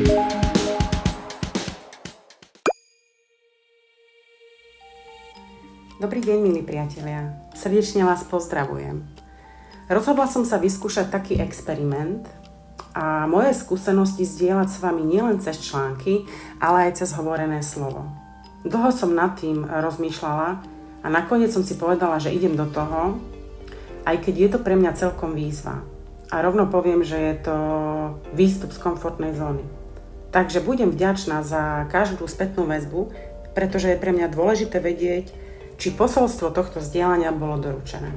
Dobrý deň, milí priatelia. Srdečne vás pozdravujem. Rozhodla som sa vyskúšať taký experiment a moje skúsenosti zdieľať s vami nielen cez články, ale aj cez hovorené slovo. Dlho som nad tým rozmýšľala a nakoniec som si povedala, že idem do toho, aj keď je to pre mňa celkom výzva. A rovno poviem, že je to výstup z komfortnej zóny. Takže budem vďačná za každú spätnú väzbu, pretože je pre mňa dôležité vedieť, či posolstvo tohto zdieľania bolo doručené.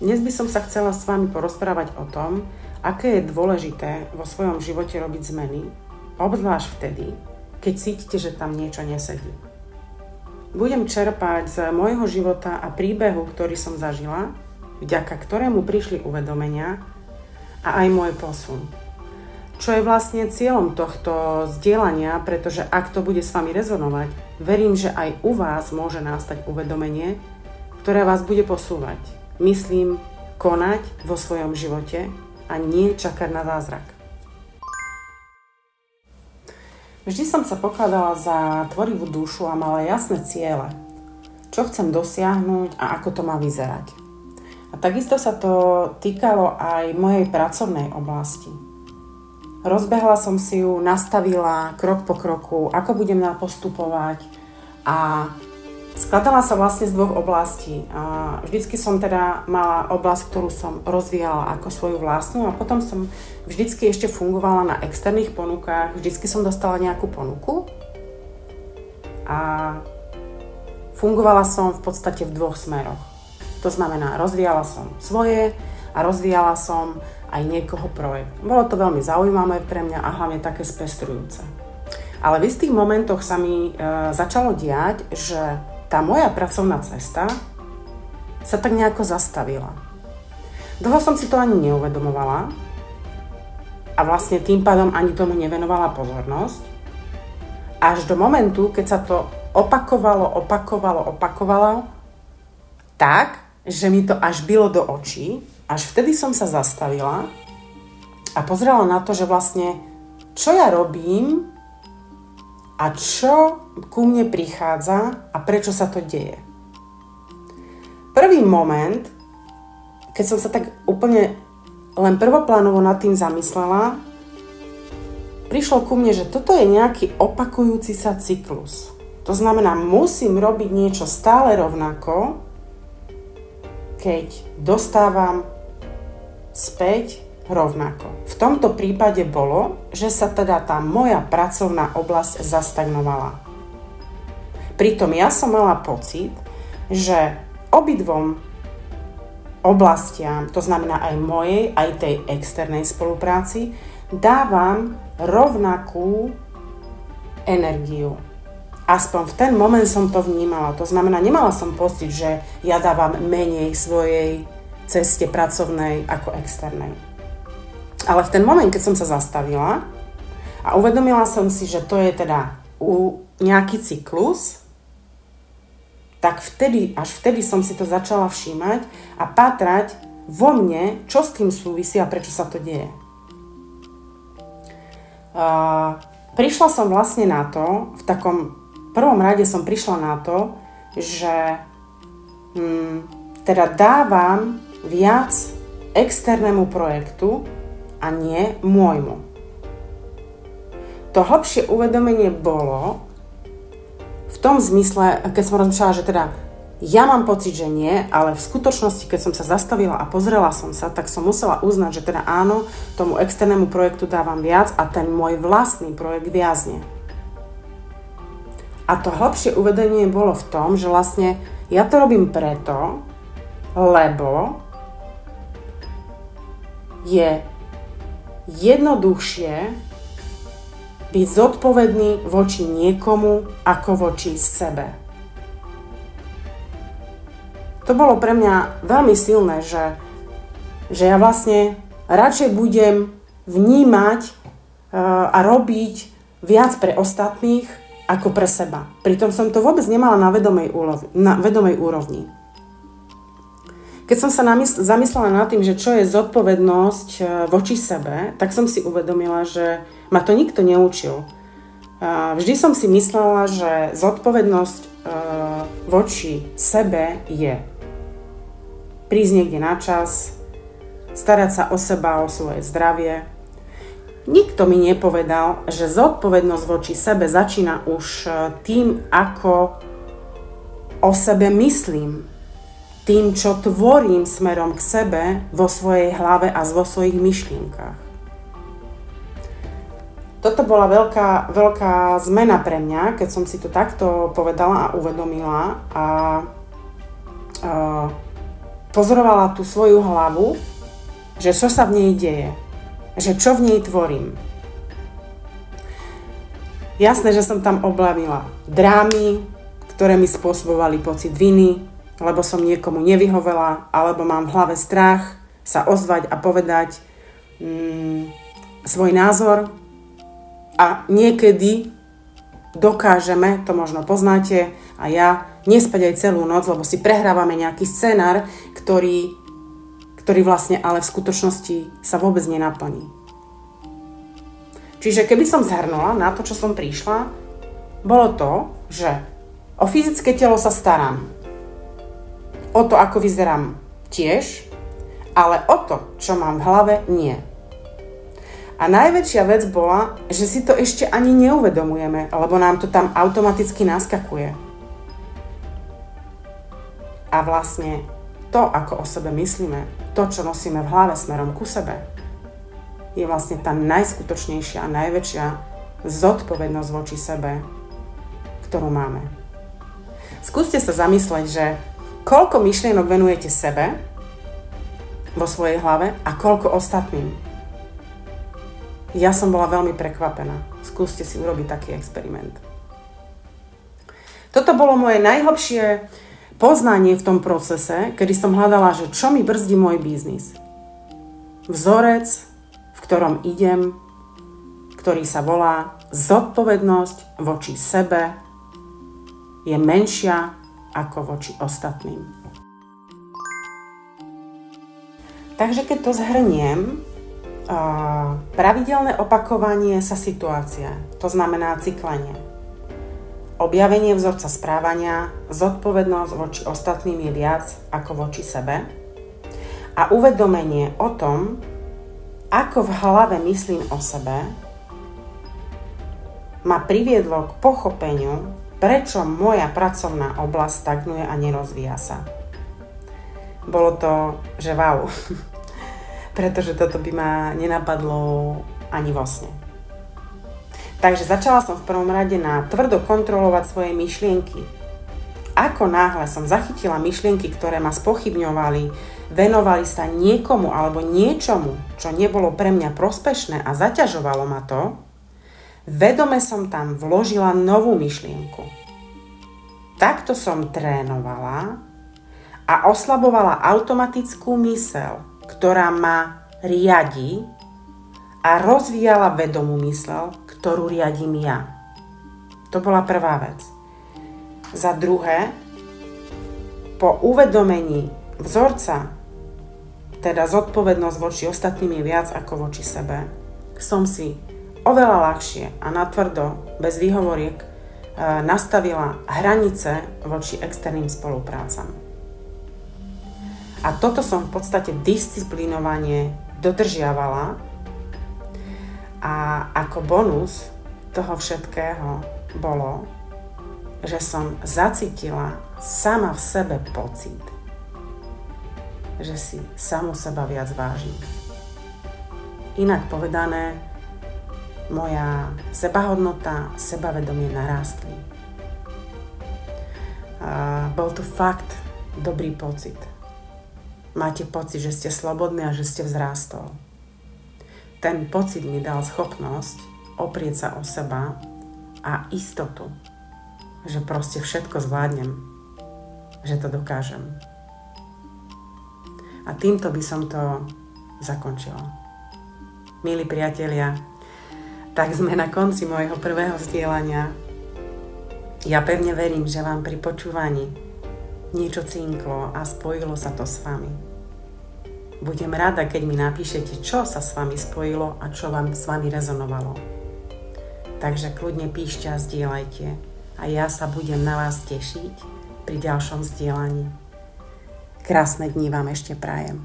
Dnes by som sa chcela s vami porozprávať o tom, aké je dôležité vo svojom živote robiť zmeny, obzvlášť vtedy, keď cítite, že tam niečo nesedí. Budem čerpať z môjho života a príbehu, ktorý som zažila, vďaka ktorému prišli uvedomenia a aj môj posun. Čo je vlastne cieľom tohto zdieľania, pretože ak to bude s vami rezonovať, verím, že aj u vás môže nastať uvedomenie, ktoré vás bude posúvať. Myslím, konať vo svojom živote a nie čakať na zázrak. Vždy som sa pokladala za tvorivú dušu a mala jasné ciele, čo chcem dosiahnuť a ako to má vyzerať. A takisto sa to týkalo aj mojej pracovnej oblasti. Rozbehla som si ju, nastavila krok po kroku, ako budem postupovať a skladala sa vlastne z dvoch oblastí. Vždycky som teda mala oblasť, ktorú som rozvíjala ako svoju vlastnú a potom som vždycky ešte fungovala na externých ponukách, vždycky som dostala nejakú ponuku a fungovala som v podstate v dvoch smeroch. To znamená, rozvíjala som svoje a rozvíjala som aj niekoho projekt. Bolo to veľmi zaujímavé pre mňa a hlavne také spestrujúce. Ale v istých momentoch sa mi začalo diať, že tá moja pracovná cesta sa tak nejako zastavila. Dlho som si to ani neuvedomovala a vlastne tým pádom ani tomu nevenovala pozornosť. Až do momentu, keď sa to opakovalo, tak, že mi to až bilo do očí. Až vtedy som sa zastavila a pozrela na to, že vlastne čo ja robím a čo ku mne prichádza a prečo sa to deje. Prvý moment, keď som sa tak úplne len prvoplánovo nad tým zamyslela, prišlo ku mne, že toto je nejaký opakujúci sa cyklus. To znamená, musím robiť niečo stále rovnako, keď dostávam späť rovnako. V tomto prípade bolo, že sa teda tá moja pracovná oblasť zastagnovala. Pritom ja som mala pocit, že obidvom oblastiam, to znamená aj mojej, aj tej externej spolupráci, dávam rovnakú energiu. Aspoň v ten moment som to vnímala. To znamená, nemala som pocit, že ja dávam menej svojej ceste pracovnej ako externej. Ale v ten moment, keď som sa zastavila a uvedomila som si, že to je teda nejaký cyklus, tak až vtedy som si to začala všímať a pátrať vo mne, čo s tým súvisí a prečo sa to deje. Prišla som vlastne na to, v prvom rade som prišla na to, že teda dávam viac externému projektu a nie môjmu. To hlbšie uvedomenie bolo v tom zmysle, keď som rozmýšľala, že teda ja mám pocit, že nie, ale v skutočnosti, keď som sa zastavila a pozrela som sa, tak som musela uznať, že teda áno, tomu externému projektu dávam viac a ten môj vlastný projekt viazne. A to hlbšie uvedenie bolo v tom, že vlastne ja to robím preto, lebo je jednoduchšie byť zodpovedný voči niekomu ako voči sebe. To bolo pre mňa veľmi silné, že ja vlastne radšej budem vnímať a robiť viac pre ostatných ako pre seba. Pritom som to vôbec nemala na vedomej úrovni. Keď som sa zamyslela nad tým, že čo je zodpovednosť voči sebe, tak som si uvedomila, že ma to nikto neučil. Vždy som si myslela, že zodpovednosť voči sebe je prísť niekde na čas, starať sa o seba, o svoje zdravie. Nikto mi nepovedal, že zodpovednosť voči sebe začína už tým, ako o sebe myslím. Tým, čo tvorím smerom k sebe vo svojej hlave a vo svojich myšlienkach. Toto bola veľká zmena pre mňa, keď som si to takto povedala a uvedomila a pozorovala tú svoju hlavu, že čo sa v nej deje, že čo v nej tvorím. Jasné, že som tam objavila drámy, ktoré mi spôsobovali pocit viny, lebo som niekomu nevyhovela, alebo mám v hlave strach sa ozvať a povedať svoj názor. A niekedy dokážeme, to možno poznáte, a ja nespať aj celú noc, lebo si prehrávame nejaký scenár, ktorý vlastne ale v skutočnosti sa vôbec nenaplní. Čiže keby som zhrnula na to, čo som prišla, bolo to, že o fyzické telo sa starám. O to, ako vyzerám tiež, ale o to, čo mám v hlave, nie. A najväčšia vec bola, že si to ešte ani neuvedomujeme, lebo nám to tam automaticky naskakuje. A vlastne to, ako o sebe myslíme, to, čo nosíme v hlave smerom ku sebe, je vlastne tá najskutočnejšia a najväčšia zodpovednosť voči sebe, ktorú máme. Skúste sa zamysleť, že koľko myšlienok venujete sebe vo svojej hlave a koľko ostatným. Ja som bola veľmi prekvapená. Skúste si urobiť taký experiment. Toto bolo moje najhlbšie poznanie v tom procese, kedy som hľadala, že čo mi brzdí môj biznis. Vzorec, v ktorom idem, ktorý sa volá zodpovednosť voči sebe, je menšia ako voči ostatným. Takže keď to zhrniem, pravidelné opakovanie sa situácie, to znamená cyklenie. Objavenie vzorca správania, zodpovednosť voči ostatným je viac ako voči sebe a uvedomenie o tom, ako v hlave myslím o sebe, ma priviedlo k pochopeniu, prečo moja pracovná oblasť stagnuje a nerozvíja sa. Bolo to, že wow, pretože toto by ma nenapadlo ani vo sne. Takže začala som v prvom rade na tvrdo kontrolovať svoje myšlienky. Ako náhle som zachytila myšlienky, ktoré ma spochybňovali, venovali sa niekomu alebo niečomu, čo nebolo pre mňa prospešné a zaťažovalo ma to, vedome som tam vložila novú myšlienku. Takto som trénovala a oslabovala automatickú myseľ, ktorá ma riadi a rozvíjala vedomú myseľ, ktorú riadím ja. To bola prvá vec. Za druhé, po uvedomení vzorca, teda zodpovednosť voči ostatným je viac ako voči sebe, som si oveľa ľahšie a natvrdo, bez výhovoriek, nastavila hranice voči externým spoluprácam. A toto som v podstate disciplinovane dodržiavala a ako bonus toho všetkého bolo, že som zacítila sama v sebe pocit, že si samu seba viac vážim. Inak povedané, moja sebahodnota, sebavedomie narástli. Bol to fakt dobrý pocit. Máte pocit, že ste slobodní a že ste vzrástol. Ten pocit mi dal schopnosť oprieť sa o seba a istotu, že proste všetko zvládnem, že to dokážem. A týmto by som to zakončila. Milí priatelia, tak sme na konci môjho prvého zdieľania. Ja pevne verím, že vám pri počúvaní niečo cinklo a spojilo sa to s vami. Budem rada, keď mi napíšete, čo sa s vami spojilo a čo vám s vami rezonovalo. Takže kľudne píšte a zdieľajte a ja sa budem na vás tešiť pri ďalšom zdieľaní. Krásne dni vám ešte prajem.